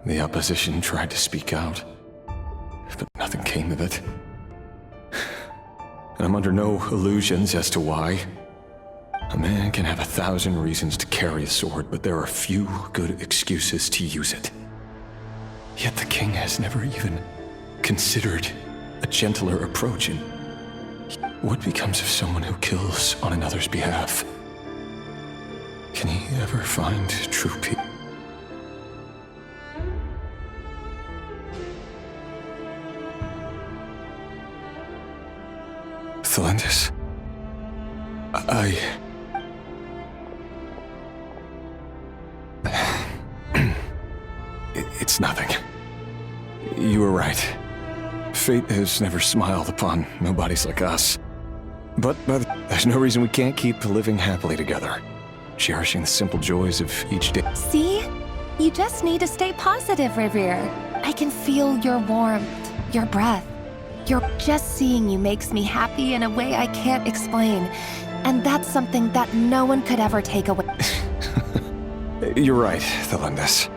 The opposition tried to speak out, but nothing came of it. And I'm under no illusions as to why. A man can have 1,000 reasons to carry a sword, but there are few good excuses to use it. Yet the king has never even considered a gentler approach. And what becomes of someone who kills on another's behalf? Can he ever find true peace? Thelindis, It's nothing. You were right. Fate has never smiled upon nobodies like us. But there's no reason we can't keep living happily together, cherishing the simple joys of each day. See? You just need to stay positive, Revere. I can feel your warmth, your breath. Just seeing you makes me happy in a way I can't explain. And that's something that no one could ever take away. You're right, Thelindis.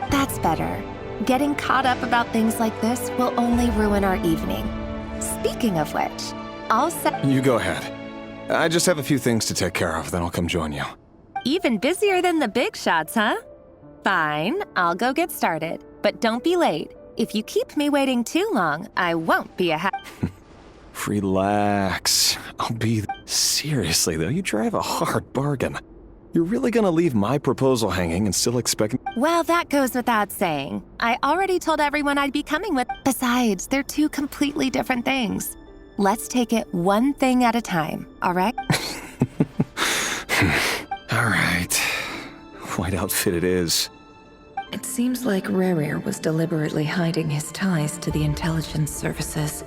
That's better. Getting caught up about things like this will only ruin our evening. Speaking of which, I'll set— You go ahead. I just have a few things to take care of, then I'll come join you. Even busier than the big shots, huh? Fine, I'll go get started. But don't be late. If you keep me waiting too long, I won't be a Relax. I'll be— Seriously, though, you drive a hard bargain. You're really gonna leave my proposal hanging and still expect— Well, that goes without saying. I already told everyone I'd be coming with— Besides, they're two completely different things. Let's take it one thing at a time, all right? All right. White outfit it is. It seems like Rerir was deliberately hiding his ties to the intelligence services.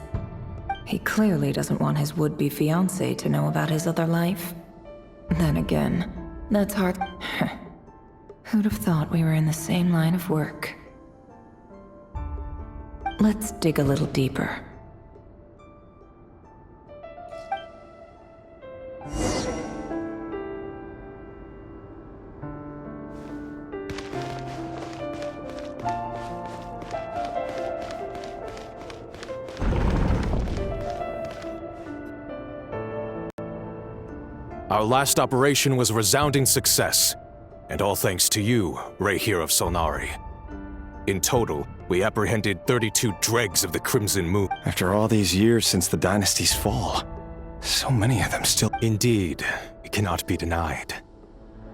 He clearly doesn't want his would-be fiancée to know about his other life. Then again, that's hard. Who'd have thought we were in the same line of work? Let's dig a little deeper. Our last operation was a resounding success, and all thanks to you, Rehir of Solnari. In total, we apprehended 32 dregs of the Crimson Moon. After all these years since the dynasty's fall, so many of them still— Indeed, it cannot be denied.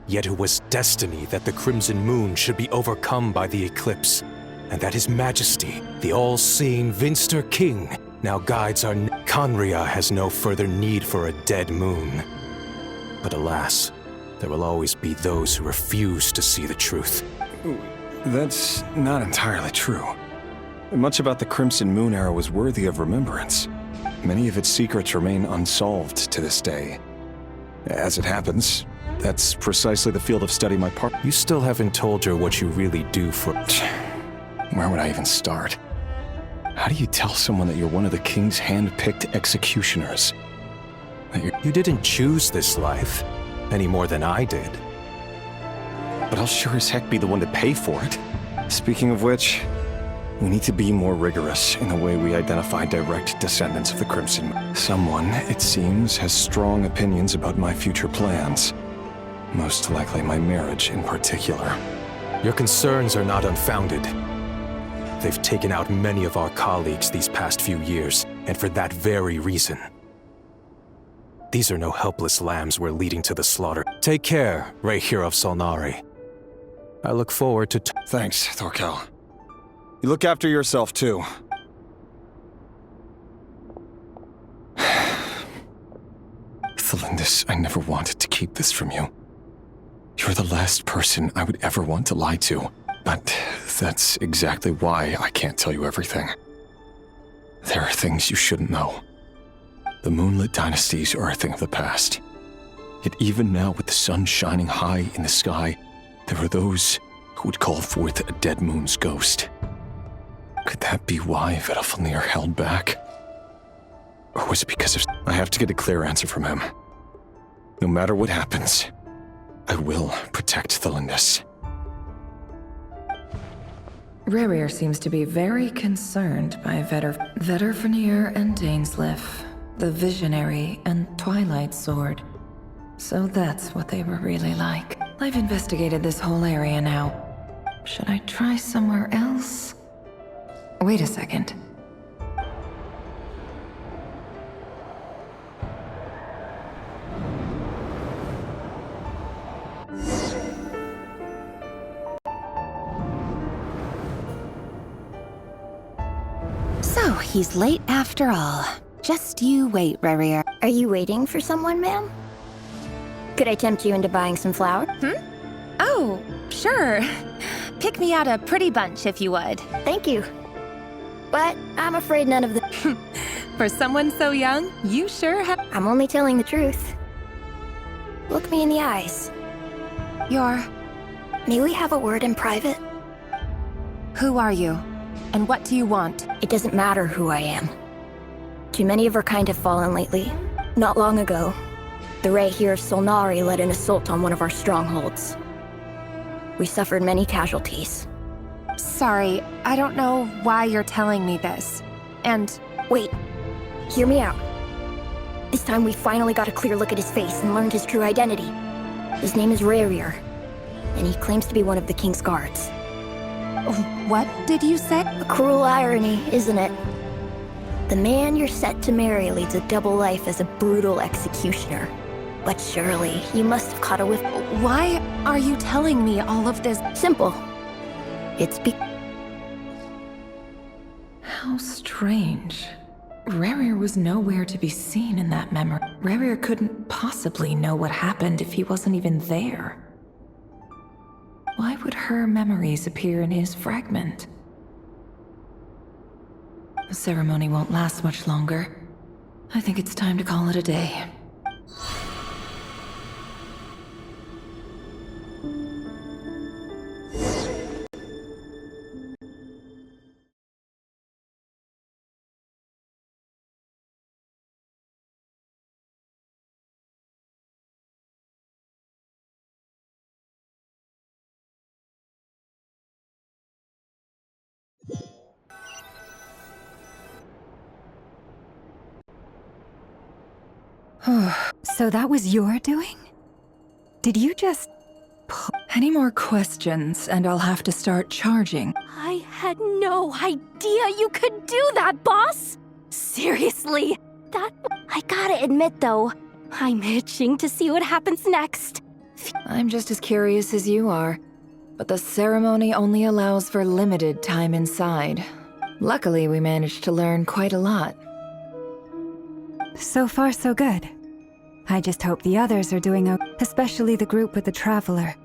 Yet it was destiny that the Crimson Moon should be overcome by the eclipse, and that His Majesty, the all-seeing Vinster King, now guides our— Conria has no further need for a dead moon. But alas, there will always be those who refuse to see the truth. That's not entirely true. Much about the Crimson Moon era was worthy of remembrance. Many of its secrets remain unsolved to this day. As it happens, that's precisely the field of study my part— You still haven't told her what you really do for— Where would I even start? How do you tell someone that you're one of the king's hand-picked executioners? You didn't choose this life, any more than I did. But I'll sure as heck be the one to pay for it. Speaking of which, we need to be more rigorous in the way we identify direct descendants of the Crimson Moon. Someone, it seems, has strong opinions about my future plans. Most likely my marriage in particular. Your concerns are not unfounded. They've taken out many of our colleagues these past few years, and for that very reason. These are no helpless lambs we're leading to the slaughter. Take care, Rehir of Solnari. I look forward to— Thanks, Thorkel. You look after yourself, too. Thelindis, I never wanted to keep this from you. You're the last person I would ever want to lie to. But that's exactly why I can't tell you everything. There are things you shouldn't know. The moonlit dynasties are a thing of the past. Yet even now, with the sun shining high in the sky, there are those who would call forth a dead moon's ghost. Could that be why Vedalfnir held back? Or was it because of— I have to get a clear answer from him. No matter what happens, I will protect Thelindis. Rerir seems to be very concerned by Vetter and Dainsleif, the Visionary and Twilight Sword. So that's what they were really like. I've investigated this whole area now. Should I try somewhere else? Wait a second. So, he's late after all. Just you wait, Rerir. Are you waiting for someone, ma'am? Could I tempt you into buying some flour? Oh, sure. Pick me out a pretty bunch if you would. Thank you. But I'm afraid none of the... For someone so young, you sure have... I'm only telling the truth. Look me in the eyes. May we have a word in private? Who are you? And what do you want? It doesn't matter who I am. Too many of our kind have fallen lately. Not long ago, the Ray here of Solnari led an assault on one of our strongholds. We suffered many casualties. Sorry, I don't know why you're telling me this. And... Wait, hear me out. This time we finally got a clear look at his face and learned his true identity. His name is Rerir, and he claims to be one of the King's guards. What did you say? A cruel irony, isn't it? The man you're set to marry leads a double life as a brutal executioner. But surely, you must have caught a whiff. Why are you telling me all of this? Simple. It's How strange. Rerir was nowhere to be seen in that memory. Rerir couldn't possibly know what happened if he wasn't even there. Why would her memories appear in his fragment? The ceremony won't last much longer. I think it's time to call it a day. So that was your doing? Did you just... Any more questions, and I'll have to start charging. I had no idea you could do that, boss! Seriously, I gotta admit though, I'm itching to see what happens next. I'm just as curious as you are, but the ceremony only allows for limited time inside. Luckily, we managed to learn quite a lot. So far, so good. I just hope the others are doing okay, especially the group with the Traveler.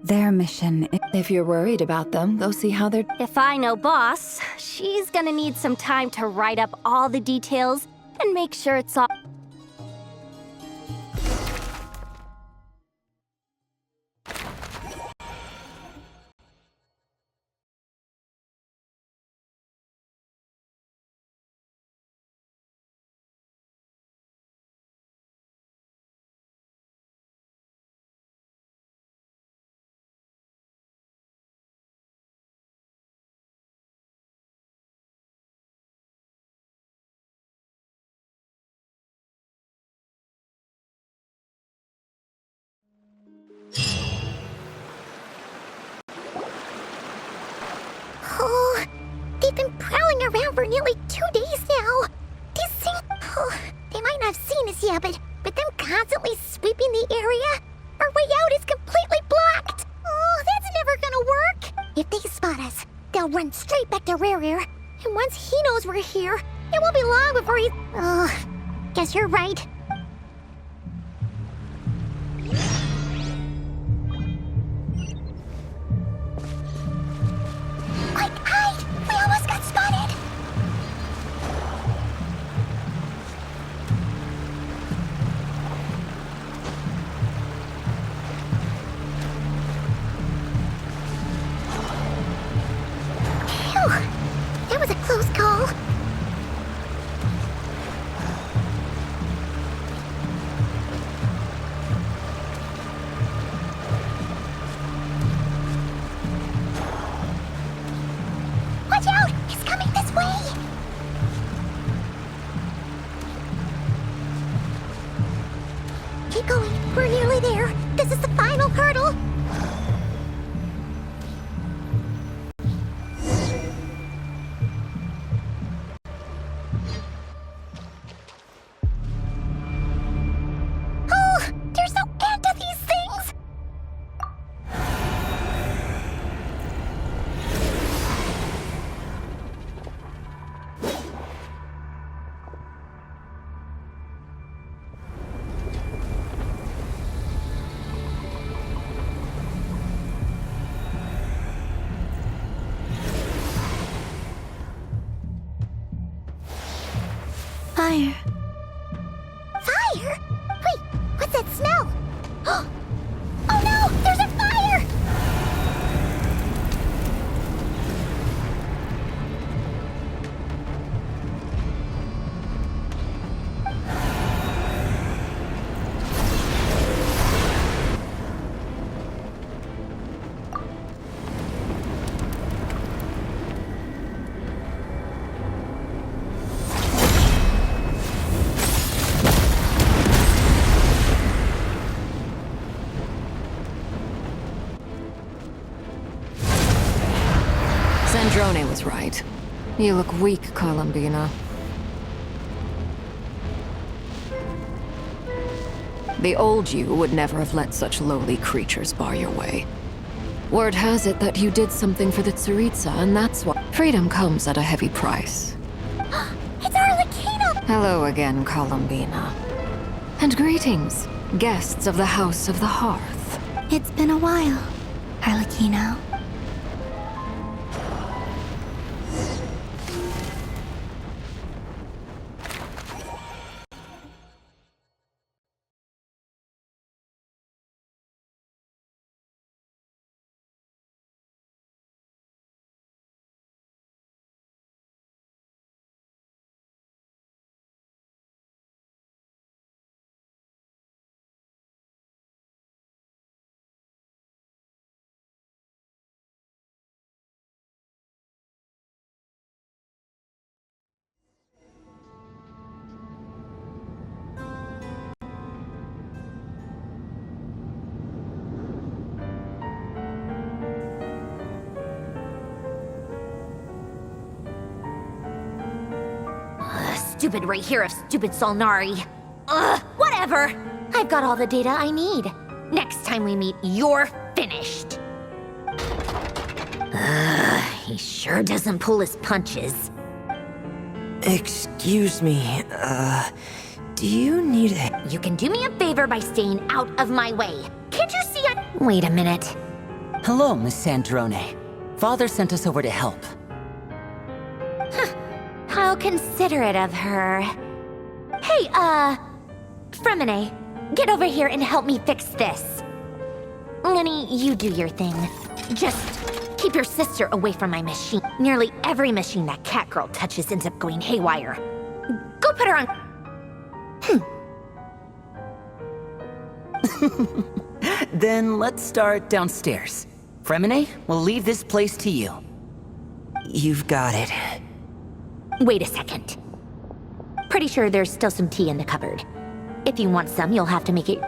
Their mission is... If you're worried about them, go see how they're... If I know boss, she's gonna need some time to write up all the details and make sure it's all... Oh, they've been prowling around for nearly 2 days now. These things... Oh, they might not have seen us yet, but them constantly sweeping the area, our way out is completely blocked. Oh, that's never gonna work. If they spot us, they'll run straight back to Rerir. And once he knows we're here, it won't be long before he's... Oh, guess you're right. Quick, hide! We almost got spotted! Phew! That was a close call. fire. Fire? Wait, what's that smell? Oh no! There's a fire! Sandrone was right. You look weak, Columbina. The old you would never have let such lowly creatures bar your way. Word has it that you did something for the Tsaritsa, and that's why freedom comes at a heavy price. It's Arlecchino! Hello again, Columbina. And greetings, guests of the House of the Hearth. It's been a while, Arlecchino. Stupid right here of stupid Solnari. Ugh, whatever. I've got all the data I need. Next time we meet, you're finished. He sure doesn't pull his punches. Excuse me, do you need a... You can do me a favor by staying out of my way. Can't you see I... Wait a minute. Hello, Miss Sandrone. Father sent us over to help. How considerate of her. Hey, Fremine, get over here and help me fix this. Lenny, you do your thing. Just keep your sister away from my machine. Nearly every machine that Catgirl touches ends up going haywire. Go put her on... Then let's start downstairs. Fremine, we'll leave this place to you. You've got it. Wait a second. Pretty sure there's still some tea in the cupboard. If you want some, you'll have to make it...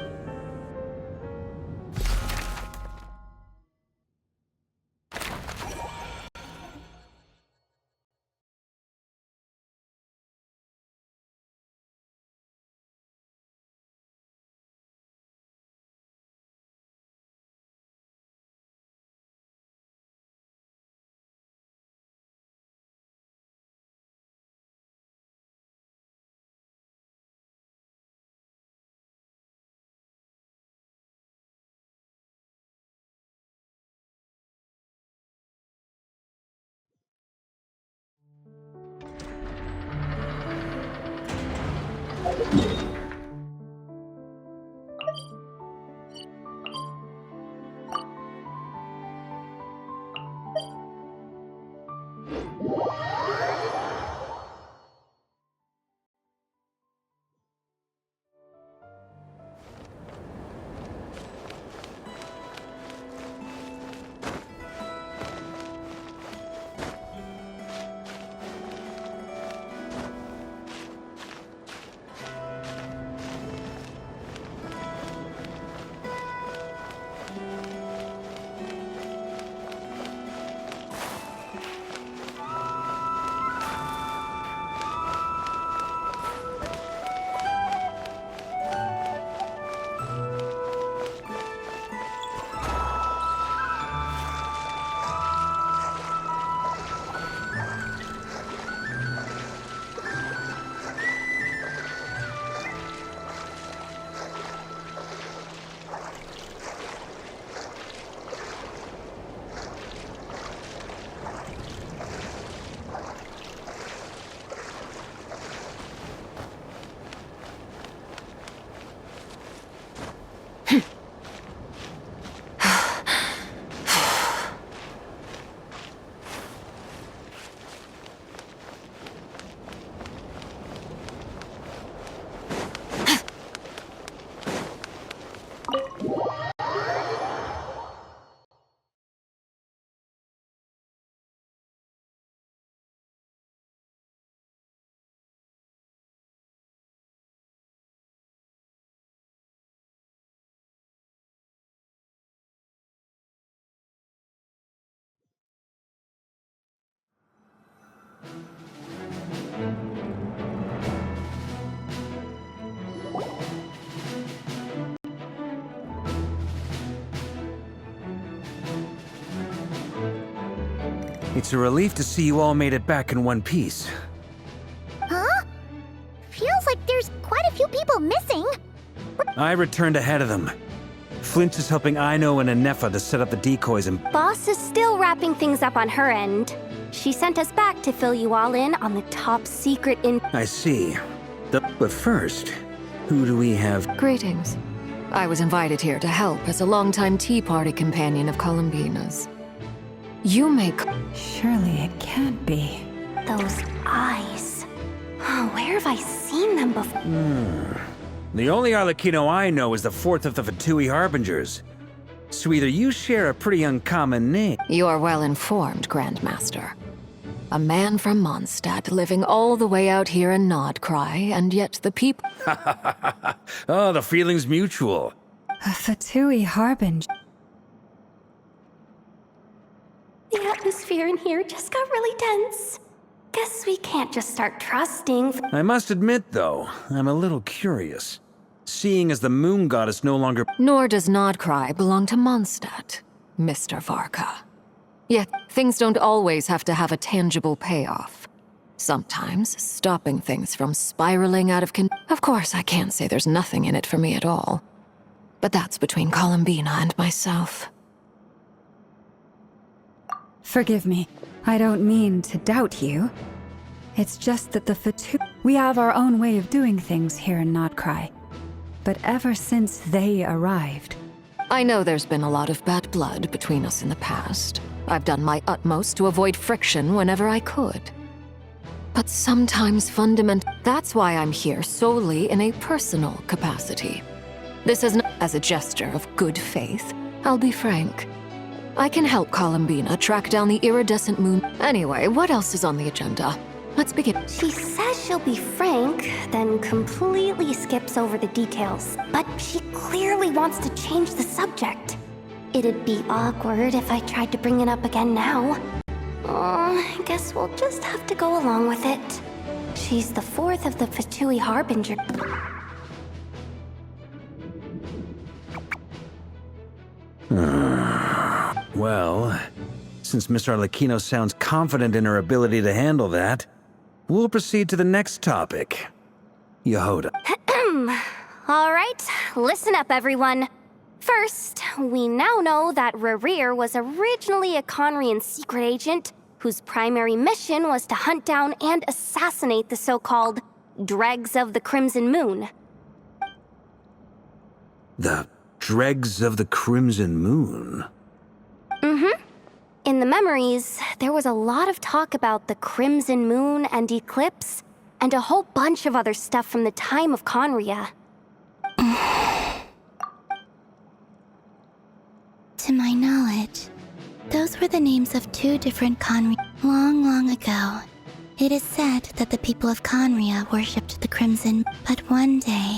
It's a relief to see you all made it back in one piece. Huh? Feels like there's quite a few people missing. I returned ahead of them. Flint is helping Aino and Anefa to set up the decoys and... Boss is still wrapping things up on her end. She sent us back to fill you all in on the top secret I see. But first, who do we have? Greetings. I was invited here to help as a longtime Tea Party companion of Columbina's. You make... Surely it can't be. Those eyes. Oh, where have I seen them before? The only Arlecchino I know is the fourth of the Fatui Harbingers. So either you share a pretty uncommon name... You are well informed, Grandmaster. A man from Mondstadt living all the way out here in Nodcry, and yet the people... Oh, the feeling's mutual. A Fatui Harbinger. The atmosphere in here just got really tense. Guess we can't just start trusting. I must admit, though, I'm a little curious. Seeing as the moon goddess no longer... Nor does Nodcry belong to Mondstadt, Mr. Varka. Yet, things don't always have to have a tangible payoff. Sometimes, stopping things from spiraling out of Of course, I can't say there's nothing in it for me at all. But that's between Columbina and myself. Forgive me. I don't mean to doubt you. It's just that the Fatui... We have our own way of doing things here in Nodcry. But ever since they arrived... I know there's been a lot of bad blood between us in the past. I've done my utmost to avoid friction whenever I could. But sometimes That's why I'm here solely in a personal capacity. This is not as a gesture of good faith. I'll be frank. I can help Columbina track down the iridescent moon. Anyway, what else is on the agenda? Let's begin. She says she'll be frank, then completely skips over the details. But she clearly wants to change the subject. It'd be awkward if I tried to bring it up again now. I guess we'll just have to go along with it. She's the fourth of the Fatui Harbinger. Well, since Miss Arlecchino sounds confident in her ability to handle that, we'll proceed to the next topic. Yehoda. All right, listen up, everyone. First, we now know that Rerir was originally a Conrian secret agent whose primary mission was to hunt down and assassinate the so-called Dregs of the Crimson Moon. The Dregs of the Crimson Moon? In the memories, there was a lot of talk about the Crimson Moon and Eclipse, and a whole bunch of other stuff from the time of Conria. To my knowledge, those were the names of two different Conria. Long, long ago, it is said that the people of Conria worshipped the Crimson, but one day,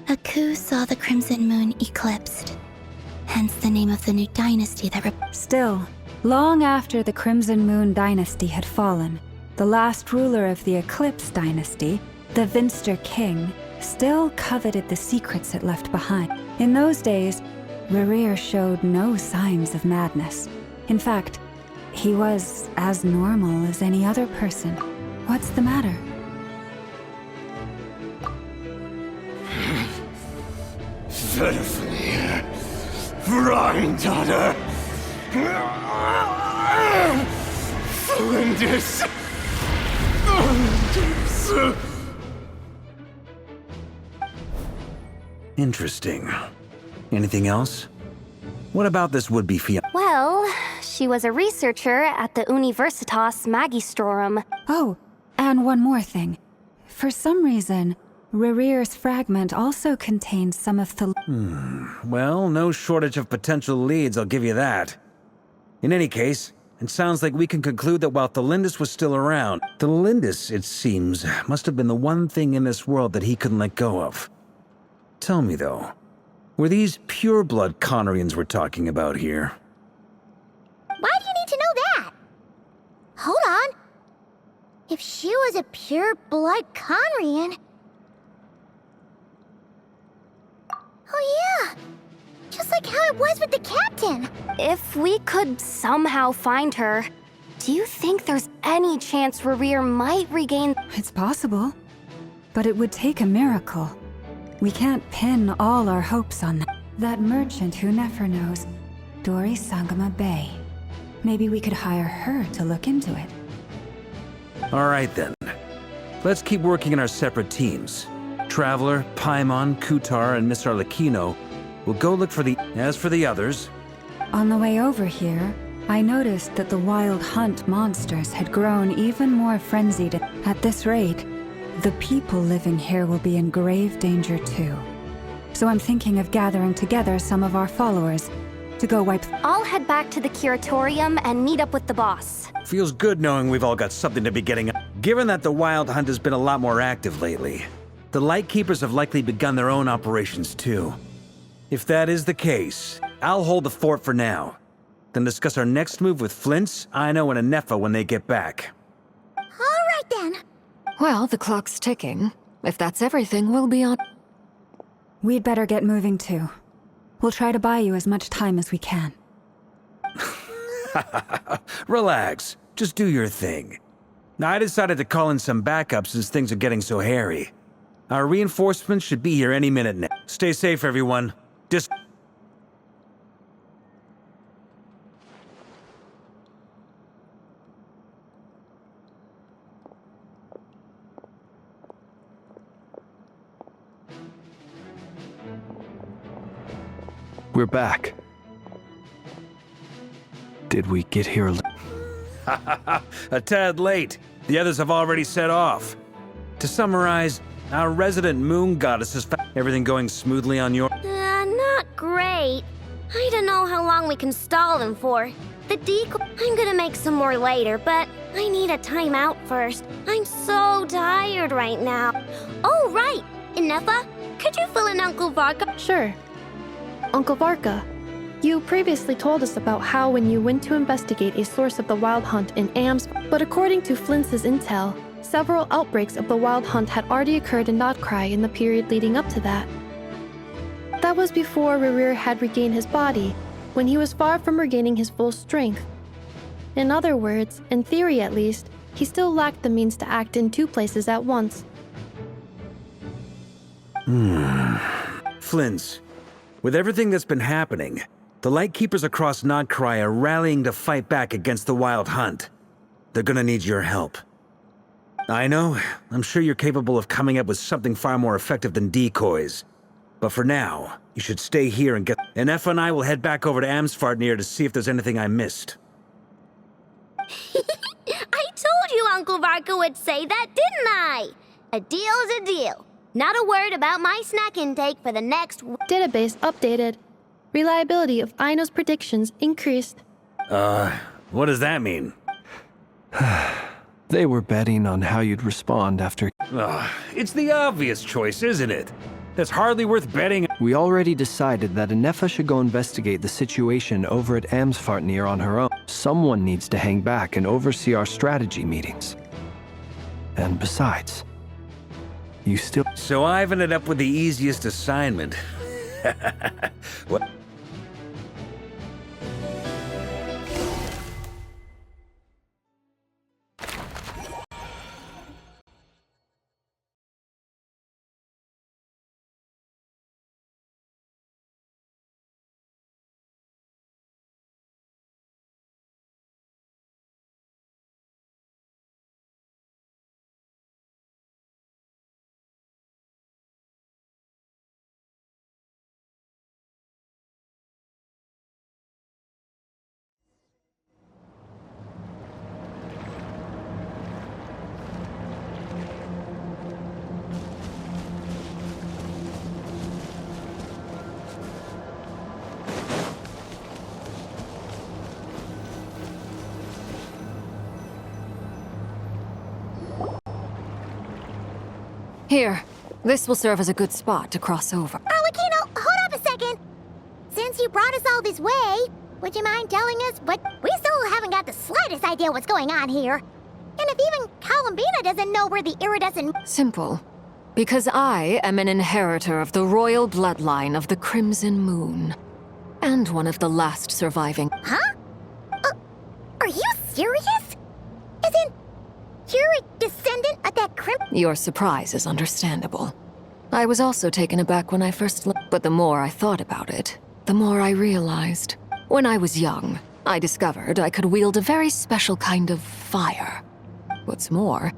a coup saw the Crimson Moon eclipsed. Hence the name of the new dynasty that Still, long after the Crimson Moon dynasty had fallen, the last ruler of the Eclipse dynasty, the Vinster King, still coveted the secrets it left behind. In those days, Rerir showed no signs of madness. In fact, he was as normal as any other person. What's the matter? Verfnir, Rheindaughter, Flinders. Interesting. Anything else? What about this would-be fiancé? Well, she was a researcher at the Universitas Magistrorum. Oh, and one more thing. For some reason, Rerir's fragment also contains some of the... Well, no shortage of potential leads, I'll give you that. In any case, it sounds like we can conclude that while Thelindis was still around, Thelindis, it seems, must have been the one thing in this world that he couldn't let go of. Tell me, though, were these pure-blood Conrians we're talking about here? Why do you need to know that? Hold on. If she was a pure-blood Conrian... Oh yeah! Just like how it was with the captain! If we could somehow find her, Do you think there's any chance Rerir might regain? It's possible. But it would take a miracle. We can't pin all our hopes on that. That merchant who never knows, Dori Sangama Bay. Maybe we could hire her to look into it. All right then. Let's keep working in our separate teams. Traveler, Paimon, Kutar, and Miss Arlecchino will go look for the... As for the others... On the way over here, I noticed that the wild hunt monsters had grown even more frenzied. At this rate, the people living here will be in grave danger too. So I'm thinking of gathering together some of our followers to go wipe... I'll head back to the curatorium and meet up with the boss. Feels good knowing we've all got something to be getting... Given that the Wild Hunt has been a lot more active lately, the Lightkeepers have likely begun their own operations too. If that is the case, I'll hold the fort for now. Then discuss our next move with Flint's, Aino, and Anefa when they get back. All right then. Well, the clock's ticking. If that's everything, we'll be on... We'd better get moving too. We'll try to buy you as much time as we can. Relax. Just do your thing. Now, I decided to call in some backup since things are getting so hairy. Our reinforcements should be here any minute now. Stay safe, everyone. We're back. Did we get here? A tad late. The others have already set off. To summarize, our resident moon goddess has found everything going smoothly on your... Not great. I don't know how long we can stall them for. The decoy... I'm gonna make some more later, but I need a timeout first. I'm so tired right now. Oh, right! Anefa, could you fill in Uncle Varka? Sure. Uncle Varka, you previously told us about how when you went to investigate a source of the Wild Hunt in Ams, but according to Flint's intel, several outbreaks of the Wild Hunt had already occurred in Notcry in the period leading up to that. That was before Rerir had regained his body, when he was far from regaining his full strength. In other words, in theory at least, he still lacked the means to act in two places at once. Flint's. With everything that's been happening, the Lightkeepers across Notcry are rallying to fight back against the Wild Hunt. They're gonna need your help. I know, I'm sure you're capable of coming up with something far more effective than decoys. But for now, you should stay here and get... Anefa and I will head back over to Amsfartnir to see if there's anything I missed. I told you Uncle Varka would say that, didn't I? A deal's a deal. Not a word about my snack intake for the next... Database updated. Reliability of Aino's predictions increased. What does that mean? They were betting on how you'd respond after... It's the obvious choice, isn't it? That's hardly worth betting. We already decided that Anefa should go investigate the situation over at Amsfartnir on her own. Someone needs to hang back and oversee our strategy meetings. And besides, you still... So I've ended up with the easiest assignment. What? Here, this will serve as a good spot to cross over. Arlecchino, hold up a second. Since you brought us all this way, would you mind telling us what... We still haven't got the slightest idea what's going on here. And if even Columbina doesn't know where the iridescent... Simple. Because I am an inheritor of the royal bloodline of the Crimson Moon. And one of the last surviving... Huh? Are you serious? Your surprise is understandable. I was also taken aback when I first looked, but the more I thought about it, the more I realized. When I was young, I discovered I could wield a very special kind of fire. What's more,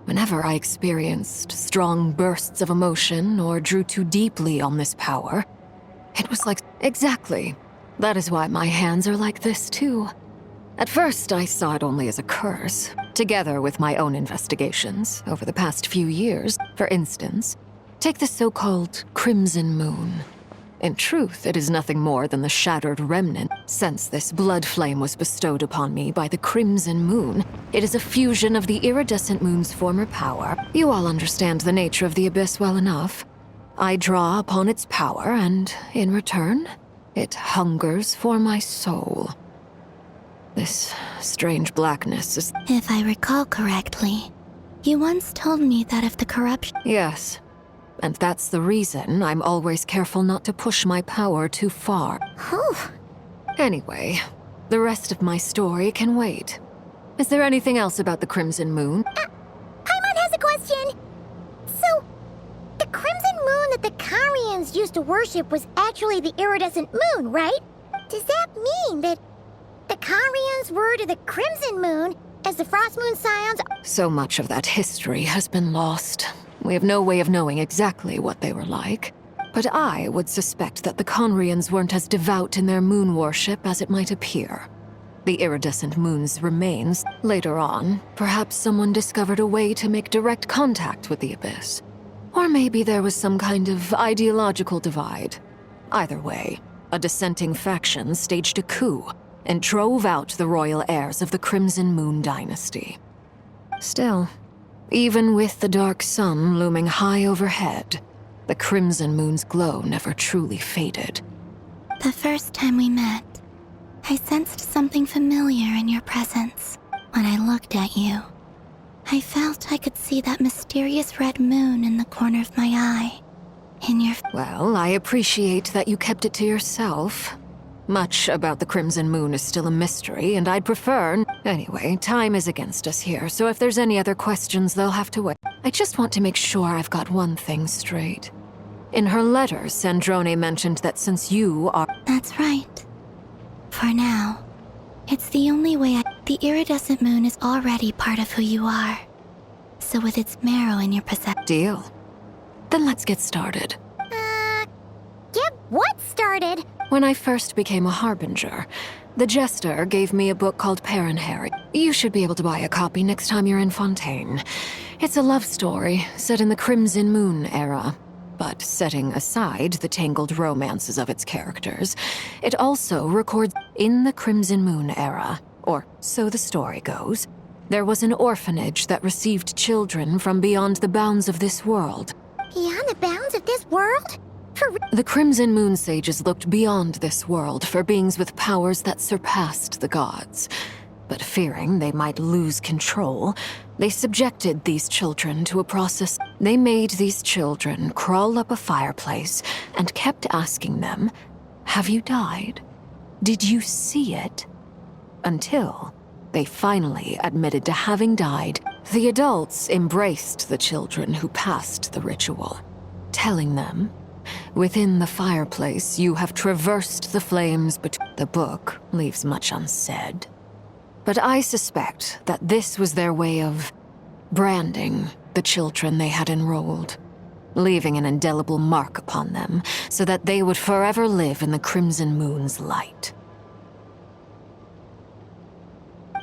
whenever I experienced strong bursts of emotion or drew too deeply on this power, it was like... Exactly. That is why my hands are like this, too. At first, I saw it only as a curse. Together with my own investigations over the past few years, for instance, take the so-called Crimson Moon. In truth, it is nothing more than the shattered remnant. Since this blood flame was bestowed upon me by the Crimson Moon, it is a fusion of the iridescent moon's former power. You all understand the nature of the abyss well enough. I draw upon its power, and in return, it hungers for my soul. This strange blackness is... If I recall correctly, you once told me that if the corruption... Yes. And that's the reason I'm always careful not to push my power too far. Whew. Anyway, the rest of my story can wait. Is there anything else about the Crimson Moon? Paimon has a question. So, the Crimson Moon that the Karians used to worship was actually the iridescent moon, right? Does that mean that the Karians were to the Crimson Moon as the Frost Moon Scions? So much of that history has been lost. We have no way of knowing exactly what they were like. But I would suspect that the Conrians weren't as devout in their moon worship as it might appear. The iridescent moon's remains. Later on, perhaps someone discovered a way to make direct contact with the Abyss. Or maybe there was some kind of ideological divide. Either way, a dissenting faction staged a coup and drove out the royal heirs of the Crimson Moon dynasty. Still, even with the dark sun looming high overhead, the Crimson Moon's glow never truly faded. The first time we met, I sensed something familiar in your presence. When I looked at you, I felt I could see that mysterious red moon in the corner of my eye. In your... Well, I appreciate that you kept it to yourself. Much about the Crimson Moon is still a mystery, and I'd prefer... Anyway, time is against us here, so if there's any other questions, they'll have to wait. I just want to make sure I've got one thing straight. In her letter, Sandrone mentioned that since you are... That's right. For now, it's the only way I... The iridescent moon is already part of who you are. So with its marrow in your possession... Deal. Then let's get started. Get what started? When I first became a Harbinger, the Jester gave me a book called Harry. You should be able to buy a copy next time you're in Fontaine. It's a love story set in the Crimson Moon era. But setting aside the tangled romances of its characters, it also records in the Crimson Moon era, or so the story goes, there was an orphanage that received children from beyond the bounds of this world. Beyond the bounds of this world? The Crimson Moon Sages looked beyond this world for beings with powers that surpassed the gods. But fearing they might lose control, they subjected these children to a process. They made these children crawl up a fireplace and kept asking them, "Have you died? Did you see it?" Until they finally admitted to having died. The adults embraced the children who passed the ritual, telling them, "Within the fireplace, you have traversed the flames, but the book leaves much unsaid." But I suspect that this was their way of branding the children they had enrolled, leaving an indelible mark upon them so that they would forever live in the Crimson Moon's light.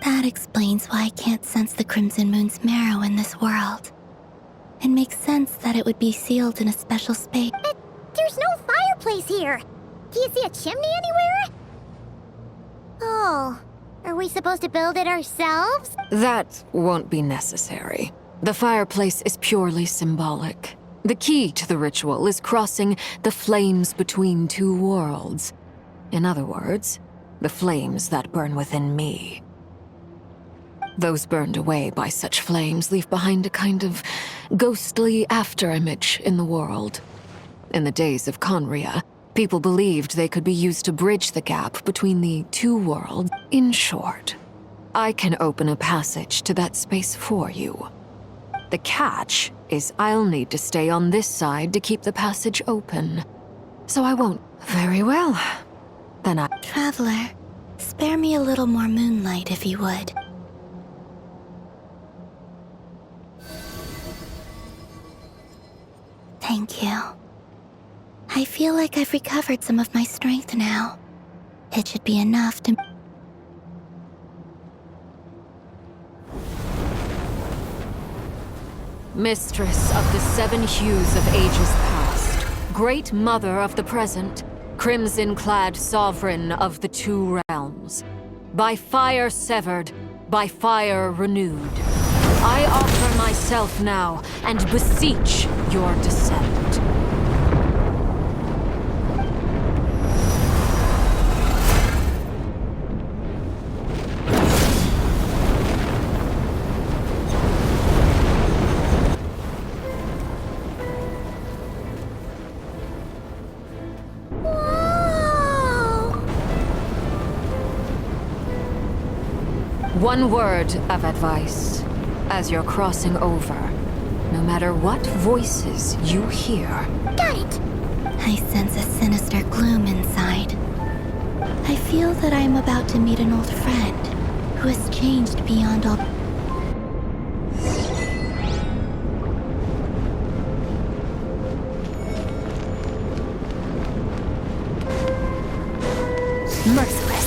That explains why I can't sense the Crimson Moon's marrow in this world. It makes sense that it would be sealed in a special space. But there's no fireplace here. Do you see a chimney anywhere? Oh, are we supposed to build it ourselves? That won't be necessary. The fireplace is purely symbolic. The key to the ritual is crossing the flames between two worlds. In other words, the flames that burn within me. Those burned away by such flames leave behind a kind of ghostly afterimage in the world. In the days of Conria, people believed they could be used to bridge the gap between the two worlds. In short, I can open a passage to that space for you. The catch is I'll need to stay on this side to keep the passage open. So I won't. Very well. Then I... Traveler, spare me a little more moonlight if you would. Thank you. I feel like I've recovered some of my strength now. It should be enough to... Mistress of the seven hues of ages past, great mother of the present, crimson-clad sovereign of the two realms, by fire severed, by fire renewed, I offer myself now and beseech your descent. One word of advice. As you're crossing over, no matter what voices you hear... Got it! I sense a sinister gloom inside. I feel that I'm about to meet an old friend who has changed beyond all... Merciless.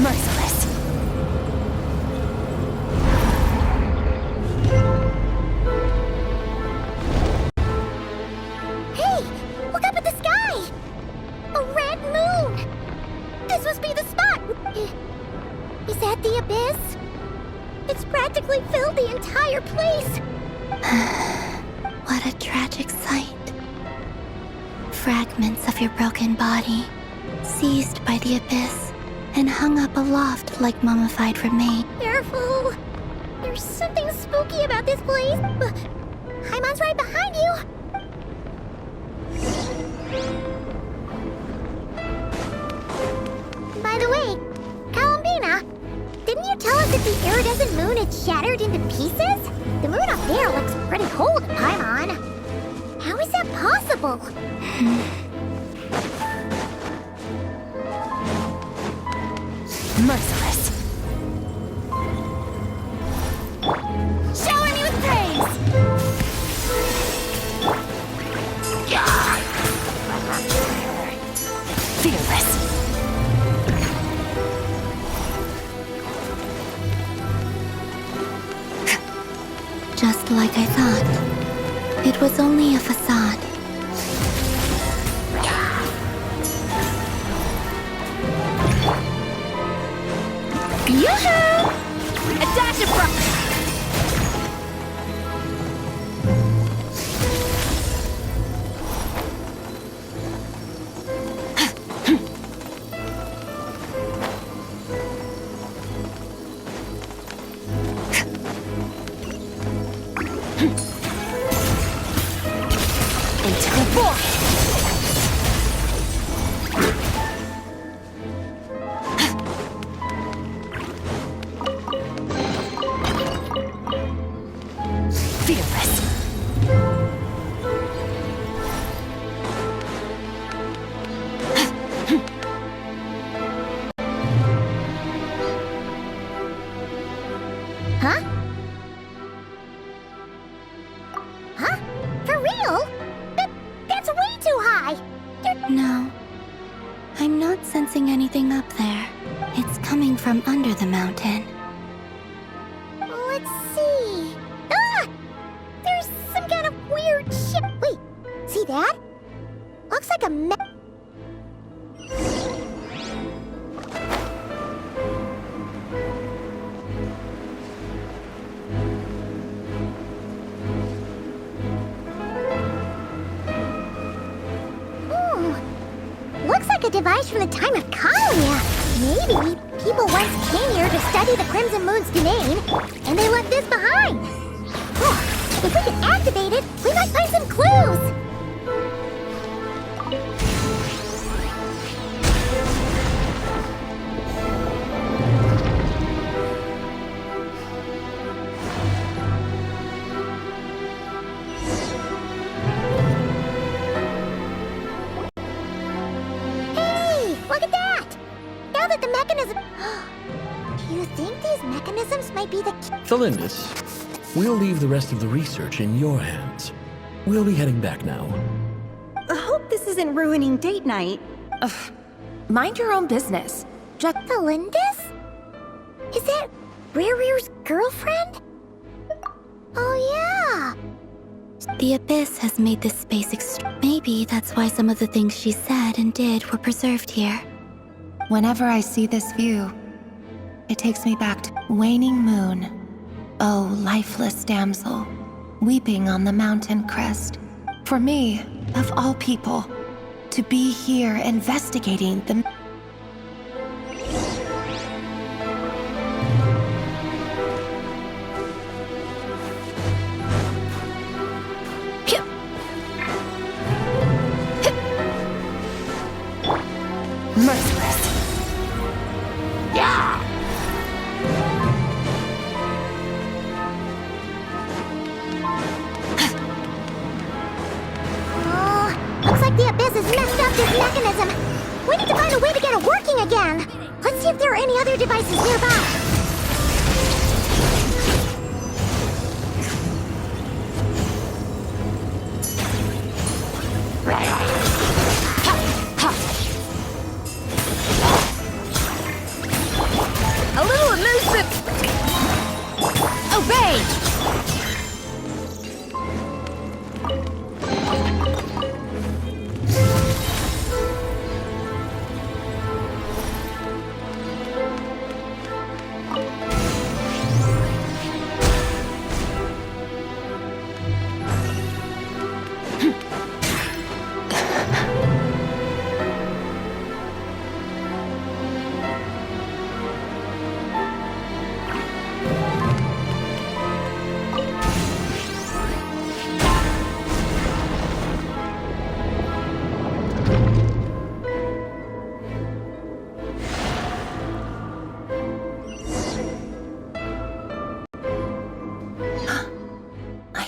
Merciless. Hey! Look up at the sky! A red moon! This must be the spot! Is that the abyss? It's practically filled the entire place! What a tragic sight. Fragments of your broken body, seized by the abyss, and hung up aloft like mummified remains. Careful! There's something spooky about this place! Haimon's right behind you! By the way, Kalambina, didn't you tell us that the iridescent moon had shattered into pieces? The moon up there looks pretty cold, Paimon. How is that possible? Merciless. Shower me with praise! Fearless. Just like I thought. It was only a facade. Yoo-hoo! A dash of into the void! Huh? Huh? For real? That's way too high! No. I'm not sensing anything up there. It's coming from under the mountain. Let's see. Ah! There's some kind of weird shit. Wait, see that? Looks like a looks like a device from the time of Kalia. Maybe people once came here to study the Crimson Moon's domain, and they left this behind. Oh, if we can activate it, we might find some clues. You think these mechanisms might be the key? Thelindis, we'll leave the rest of the research in your hands. We'll be heading back now. I hope this isn't ruining date night. Ugh. Mind your own business. Just Thelindis? Is that Rerear's girlfriend? Oh yeah. The Abyss has made this space Maybe that's why some of the things she said and did were preserved here. Whenever I see this view, it takes me back to waning moon. Oh, lifeless damsel, weeping on the mountain crest. For me, of all people, to be here investigating the... Merciless. Yeah! Looks like the Abyss has messed up this mechanism. We need to find a way to get it working again. Let's see if there are any other devices nearby. A little elusive. Obey!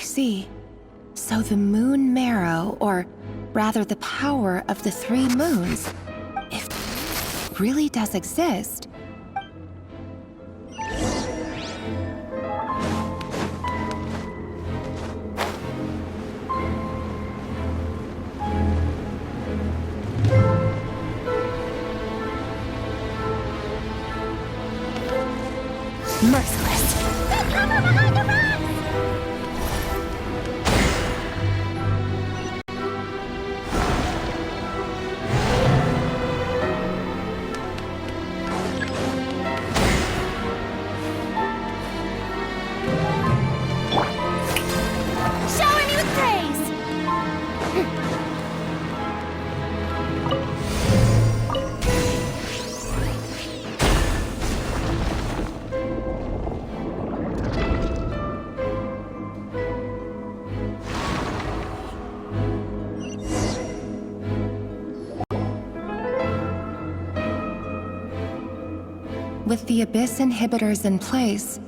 See, so the moon marrow, or rather the power of the three moons, if it really does exist. Merciless. Take cover behind the rocks! With the Abyss inhibitors in place,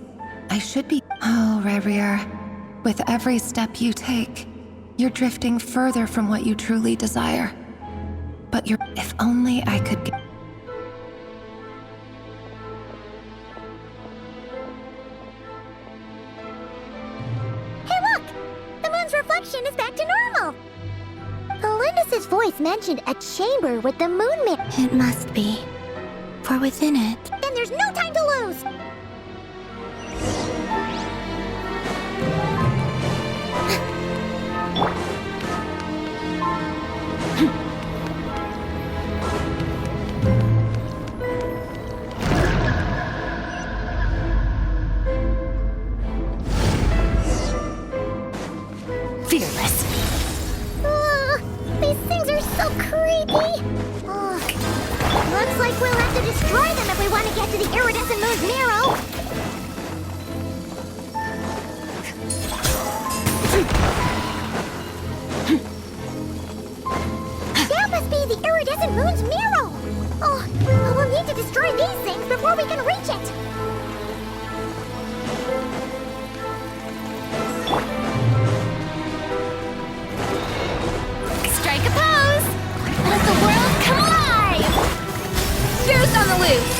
I should be... Oh, Rerir. With every step you take, you're drifting further from what you truly desire. But you're... If only I could get... Hey, look! The moon's reflection is back to normal! Thelindis' voice always mentioned a chamber with the moon mirror. It must be. For within it... Then there's no time to lose! Fearless. These things are so creepy! Looks like we'll have to destroy them if we want to get to the iridescent moon's marrow! That must be the iridescent moon's marrow! Oh, we'll need to destroy these things before we can reach it! Strike a pose! Let the world come alive! Fierce on the loose!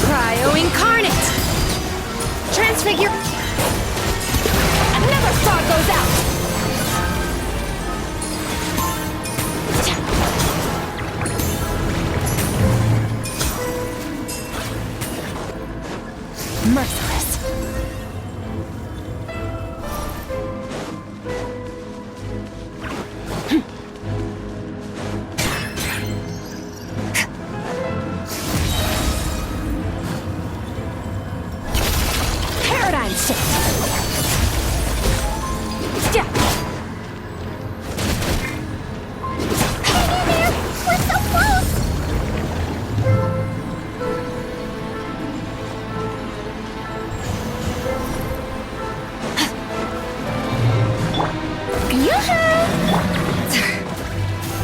Cryo incarnate! Transfigure! Another star goes out! Merciless. Paradigm shift. Step. Hang in there! We're so close!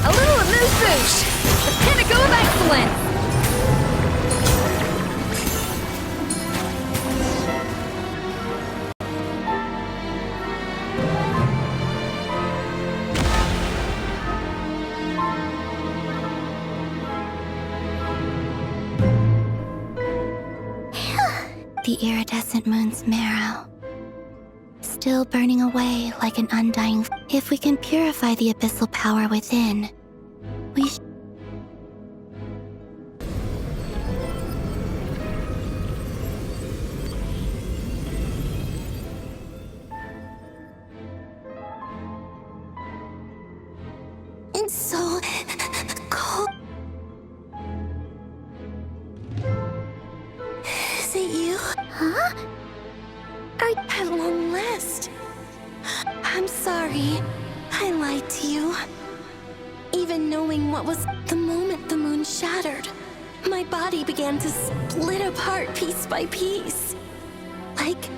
A little amuse-bouche. The pinnacle of excellence. The iridescent moon's marrow. Still burning away like an undying... If we can purify the abyssal power within, we It's so cold. Is it you? Huh? At long last. I'm sorry. I lied to you. Even knowing what was the moment the moon shattered, my body began to split apart piece by piece. Like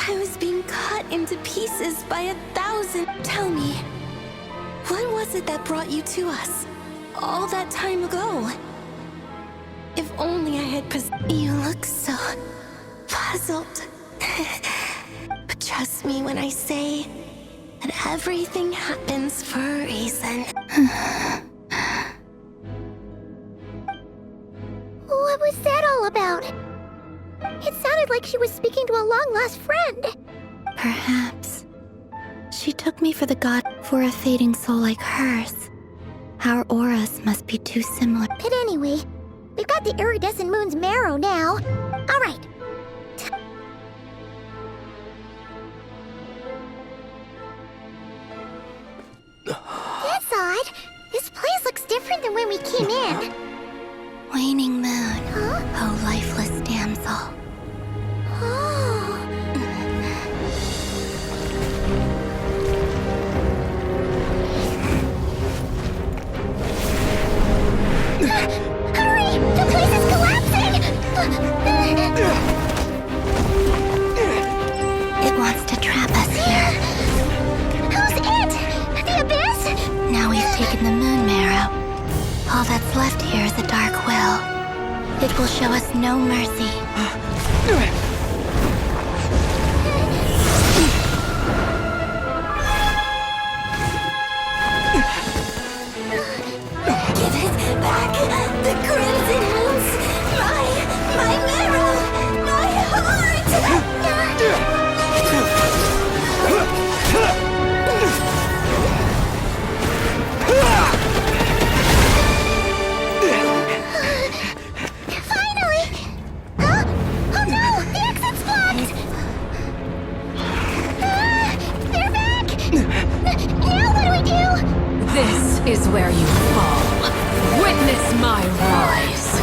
I was being cut into pieces by 1,000. Tell me, what was it that brought you to us all that time ago? If only I had You look so puzzled. But trust me when I say that everything happens for a reason. What was that all about? It sounded like she was speaking to a long-lost friend. Perhaps. She took me for the god for a fading soul like hers. Our auras must be too similar. But anyway, we've got the iridescent moon's marrow now. All right. That's odd. This place looks different than when we came in. Waning moon. Huh? Oh, lifeless damsel. Oh. Hurry! The place is collapsing! It wants to trap us here. Who's it? The abyss? Now we've taken the moon marrow. All that's left here is a dark will. It will show us no mercy. Give it back! The crimson moons! My marrow! My heart! is where you fall. Witness my rise.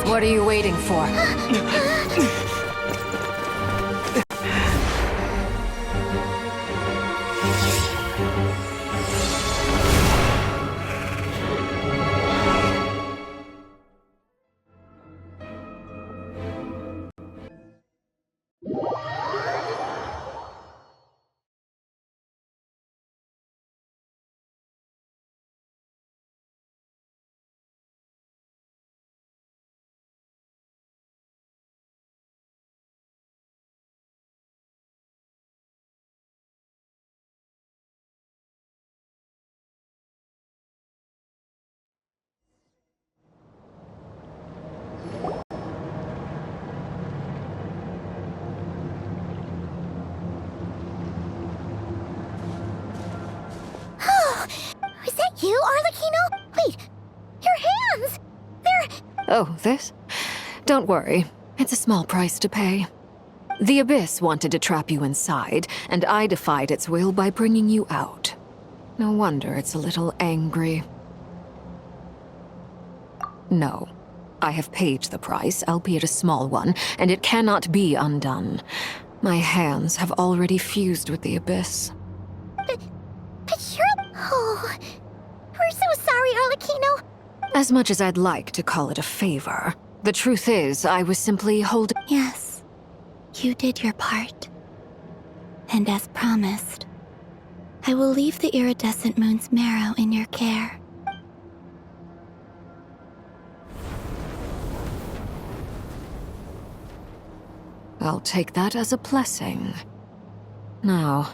What are you waiting for? Is that you, Arlecchino? Wait, your hands! They're... Oh, this? Don't worry. It's a small price to pay. The Abyss wanted to trap you inside, and I defied its will by bringing you out. No wonder it's a little angry. No. I have paid the price, albeit a small one, and it cannot be undone. My hands have already fused with the Abyss. But you're... Oh... We're so sorry, Arlecchino. As much as I'd like to call it a favor, the truth is, I was simply holding... Yes, you did your part. And as promised, I will leave the iridescent moon's marrow in your care. I'll take that as a blessing. Now...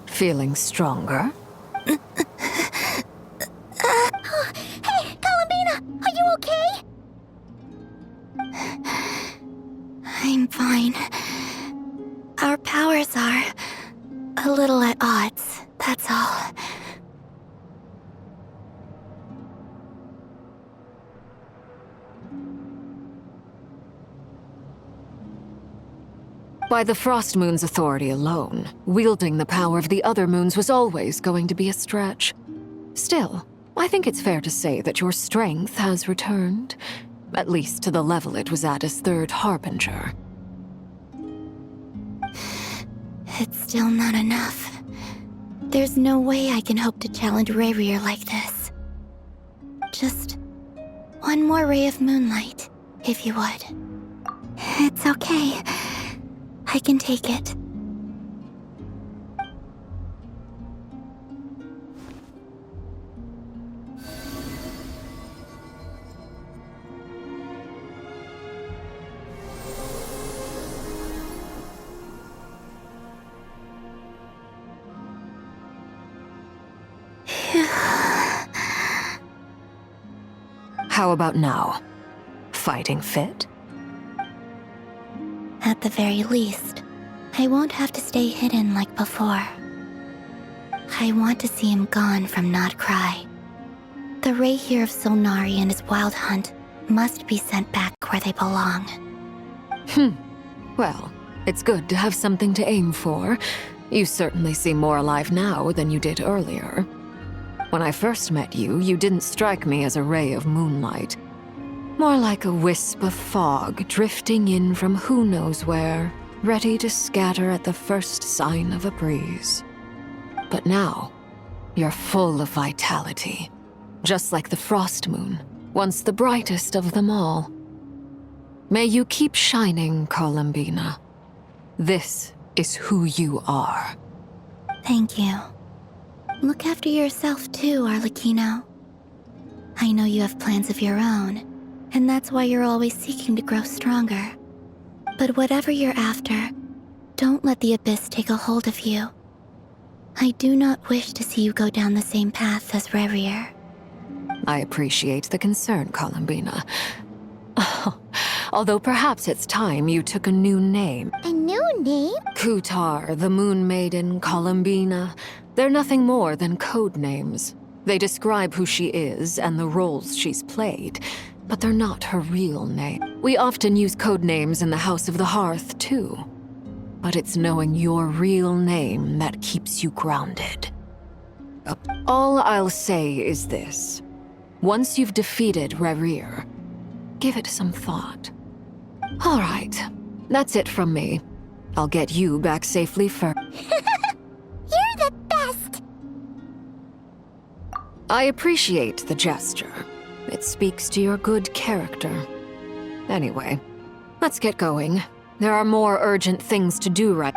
Feeling stronger? Hey, Columbina! Are you okay? I'm fine. Our powers are a little at odds, that's all. By the Frost Moon's authority alone, wielding the power of the other moons was always going to be a stretch. Still, I think it's fair to say that your strength has returned, at least to the level it was at as Third Harbinger. It's still not enough. There's no way I can hope to challenge Rayrir like this. Just one more ray of moonlight, if you would. It's okay. I can take it. How about now? Fighting fit? At the very least, I won't have to stay hidden like before. I want to see him gone from Not Cry. The Rayrir of Solnari and his wild hunt must be sent back where they belong. Well, it's good to have something to aim for. You certainly seem more alive now than you did earlier. When I first met you, you didn't strike me as a ray of moonlight. More like a wisp of fog drifting in from who knows where, ready to scatter at the first sign of a breeze. But now, you're full of vitality, just like the Frost Moon, once the brightest of them all. May you keep shining, Columbina. This is who you are. Thank you. Look after yourself too, Arlecchino. I know you have plans of your own, and that's why you're always seeking to grow stronger. But whatever you're after, don't let the Abyss take a hold of you. I do not wish to see you go down the same path as Rayrir. I appreciate the concern, Columbina. Although perhaps it's time you took a new name. A new new name? Kutar, the Moon Maiden, Columbina. They're nothing more than code names. They describe who she is and the roles she's played, but they're not her real name. We often use code names in the House of the Hearth, too. But it's knowing your real name that keeps you grounded. All I'll say is this. Once you've defeated Rerir, give it some thought. All right, that's it from me. I'll get you back safely first. You're the best! I appreciate the gesture. It speaks to your good character. Anyway, let's get going. There are more urgent things to do right